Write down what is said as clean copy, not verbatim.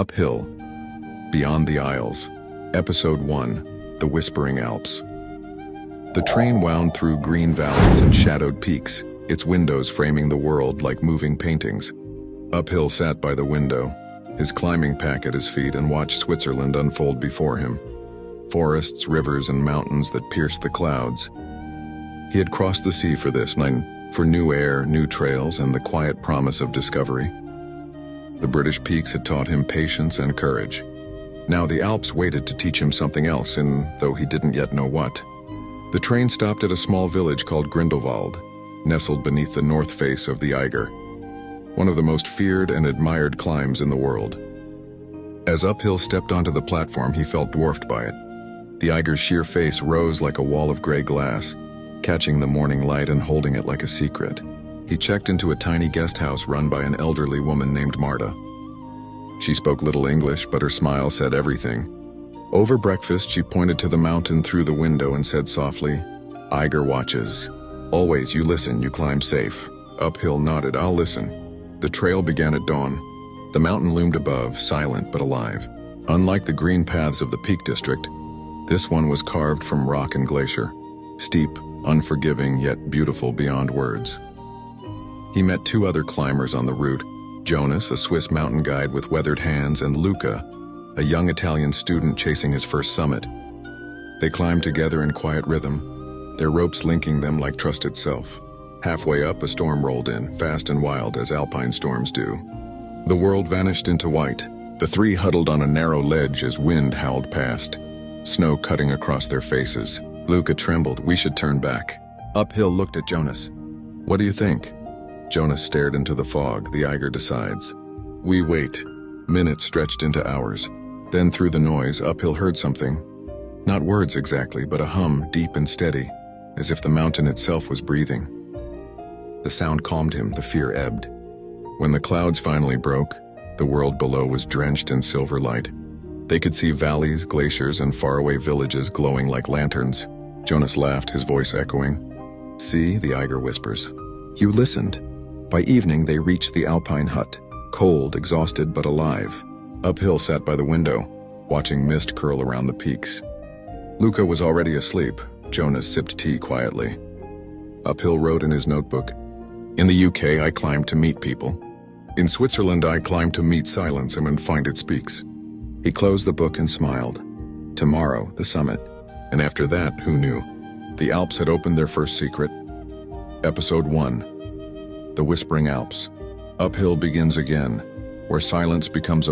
Uphill, Beyond the Isles, Episode 1, The Whispering Alps. The train wound through green valleys and shadowed peaks, its windows framing the world like moving paintings. Uphill sat by the window, his climbing pack at his feet, and watched Switzerland unfold before him. Forests, rivers, and mountains that pierced the clouds. He had crossed the sea for this night, for new air, new trails, and the quiet promise of discovery. The British peaks had taught him patience and courage. Now the Alps waited to teach him something else, though he didn't yet know what. The train stopped at a small village called Grindelwald, nestled beneath the north face of the Eiger, one of the most feared and admired climbs in the world. As Uphill stepped onto the platform, he felt dwarfed by it. The Eiger's sheer face rose like a wall of gray glass, catching the morning light and holding it like a secret. He checked into a tiny guest house run by an elderly woman named Marta. She spoke little English, but her smile said everything. Over breakfast, she pointed to the mountain through the window and said softly, "Eiger watches. Always you listen, you climb safe." Uphill nodded. "I'll listen." The trail began at dawn. The mountain loomed above, silent but alive. Unlike the green paths of the Peak District, this one was carved from rock and glacier, steep, unforgiving, yet beautiful beyond words. He met two other climbers on the route, Jonas, a Swiss mountain guide with weathered hands, and Luca, a young Italian student chasing his first summit. They climbed together in quiet rhythm, their ropes linking them like trust itself. Halfway up, a storm rolled in, fast and wild as alpine storms do. The world vanished into white. The three huddled on a narrow ledge as wind howled past, snow cutting across their faces. Luca trembled. "We should turn back." Uphill looked at Jonas. "What do you think?" Jonas stared into the fog. "The Eiger decides." We wait. Minutes stretched into hours. Then through the noise, Uphill heard something. Not words exactly, but a hum, deep and steady, as if the mountain itself was breathing. The sound calmed him, the fear ebbed. When the clouds finally broke, the world below was drenched in silver light. They could see valleys, glaciers, and faraway villages glowing like lanterns. Jonas laughed, his voice echoing. "See," the Eiger whispers. "You listened." By evening, they reached the alpine hut, cold, exhausted, but alive. Uphill sat by the window, watching mist curl around the peaks. Luca was already asleep. Jonas sipped tea quietly. Uphill wrote in his notebook, "In the UK, I climb to meet people. In Switzerland, I climb to meet silence and find it speaks." He closed the book and smiled. Tomorrow, the summit. And after that, who knew? The Alps had opened their first secret. Episode 1. The Whispering Alps. Uphill begins again, where silence becomes a